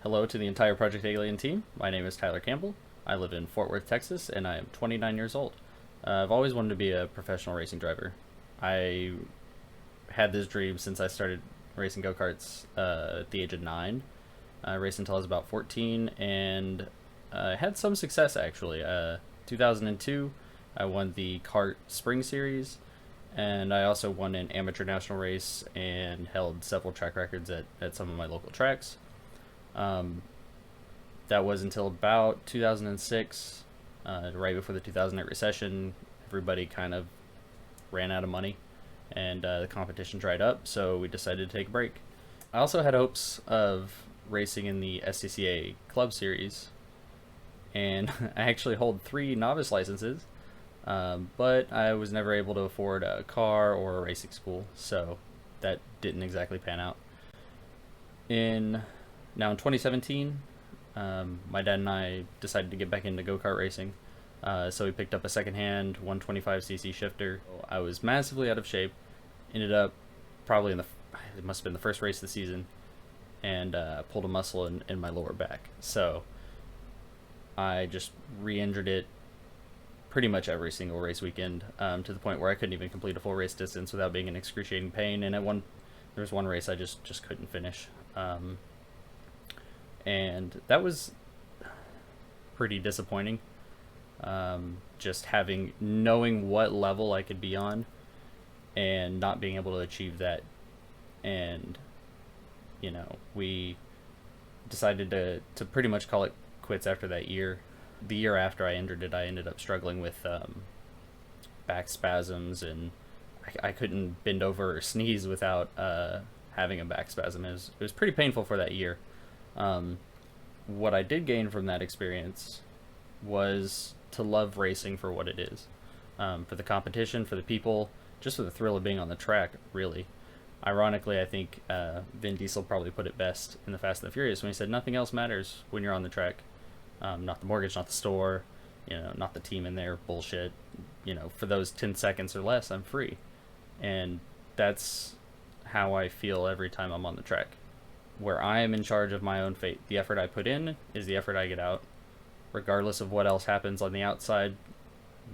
Hello to the entire Project Alien team. My name is Tyler Campbell. I live in Fort Worth, Texas, and I am 29 years old. I've always wanted to be a professional racing driver. I had this dream since I started racing go-karts at the age of 9. I raced until I was about 14, and had some success actually. 2002, I won the kart spring series, and I also won an amateur national race and held several track records at some of my local tracks. That was until about 2006, right before the 2008 recession. Everybody kind of ran out of money, and the competition dried up, so we decided to take a break. I also had hopes of racing in the SCCA Club Series, and I actually hold 3 novice licenses, but I was never able to afford a car or a racing school, so that didn't exactly pan out. Now in 2017, my dad and I decided to get back into go-kart racing, so we picked up a second-hand 125cc shifter. I was massively out of shape, ended up probably it must have been the first race of the season, and pulled a muscle in my lower back. So I just re-injured it pretty much every single race weekend, to the point where I couldn't even complete a full race distance without being in excruciating pain. And there was one race I just couldn't finish. And that was pretty disappointing. Just knowing what level I could be on and not being able to achieve that. And, we decided to pretty much call it quits after that year. The year after I injured it, I ended up struggling with back spasms, and I couldn't bend over or sneeze without having a back spasm. It was pretty painful for that year. What I did gain from that experience was to love racing for what it is, for the competition, for the people, just for the thrill of being on the track, really. Ironically, I think Vin Diesel probably put it best in The Fast and the Furious when he said nothing else matters when you're on the track. Not the mortgage, not the store, not the team in there, bullshit. For those 10 seconds or less, I'm free. And that's how I feel every time I'm on the track, where I am in charge of my own fate. The effort I put in is the effort I get out, regardless of what else happens on the outside.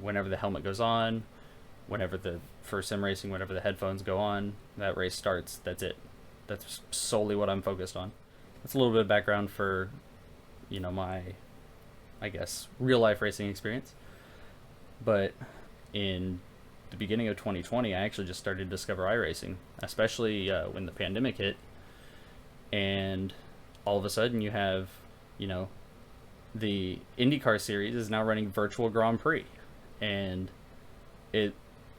Whenever the helmet goes on, for sim racing, whenever the headphones go on, that race starts. That's it. That's solely what I'm focused on. That's a little bit of background for, my, I guess, real life racing experience. But in the beginning of 2020, I actually just started to discover iRacing, especially when the pandemic hit. And all of a sudden you have, the IndyCar series is now running virtual Grand Prix. And it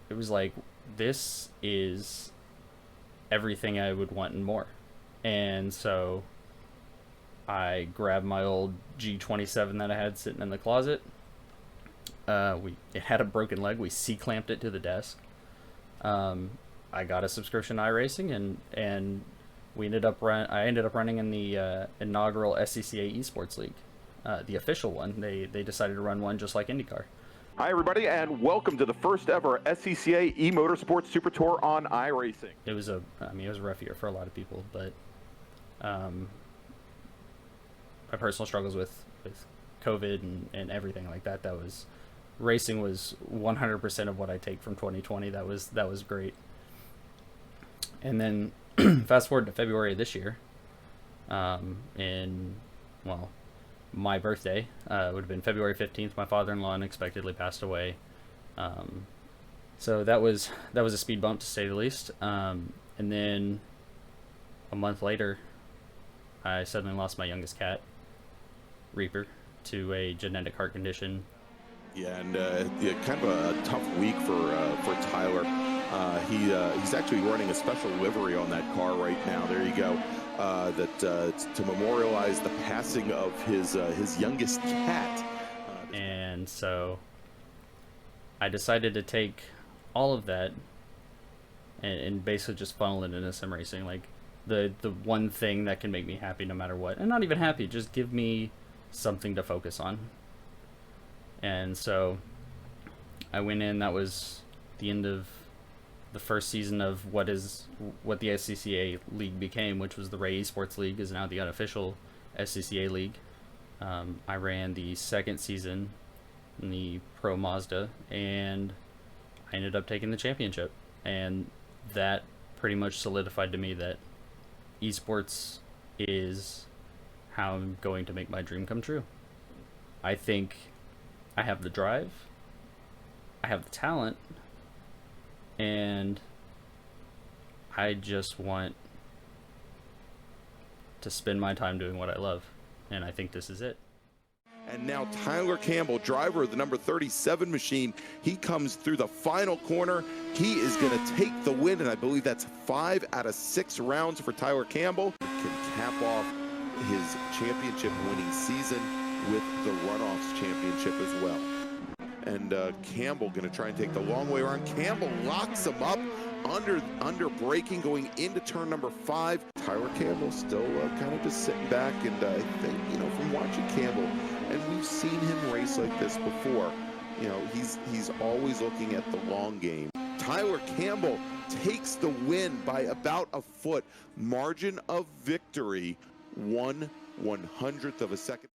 was like, this is everything I would want and more. And so I grabbed my old G27 that I had sitting in the closet. It had a broken leg. We C-clamped it to the desk. I got a subscription to iRacing, and I ended up running in the inaugural SCCA Esports League, the official one. They decided to run one just like IndyCar. Hi, everybody, and welcome to the first ever SCCA eMotorsports Super Tour on iRacing. It was a rough year for a lot of people, but my personal struggles with COVID and everything like that, racing was 100% of what I take from 2020. That was great. And then fast forward to February of this year, my birthday would have been February 15th. My father-in-law unexpectedly passed away. So that was a speed bump, to say the least. And then a month later, I suddenly lost my youngest cat, Reaper, to a genetic heart condition. Yeah, and kind of a tough week for Tyler. He's actually running a special livery on that car right now. There you go. To memorialize the passing of his youngest cat. And so I decided to take all of that and basically just funnel it into sim racing, like the one thing that can make me happy no matter what. And not even happy, just give me something to focus on. And so I went in. That was the end of the first season of what the SCCA league became, which was the Ray Esports League, is now the unofficial SCCA league. I ran the second season in the Pro Mazda, and I ended up taking the championship. And that pretty much solidified to me that esports is how I'm going to make my dream come true. I think I have the drive, I have the talent, and I just want to spend my time doing what I love, and I think this is it. And now Tyler Campbell, driver of the number 37 machine, he comes through the final corner. He is going to take the win, and I believe that's 5 out of 6 rounds for Tyler Campbell. Can cap off his championship winning season with the runoffs championship as well. And Campbell going to try and take the long way around. Campbell locks him up under braking going into turn number 5. Tyler Campbell still kind of just sitting back, and I think, you know, from watching Campbell, and we've seen him race like this before, you know, he's always looking at the long game. Tyler Campbell takes the win by about a foot. Margin of victory, 1/100th of a second.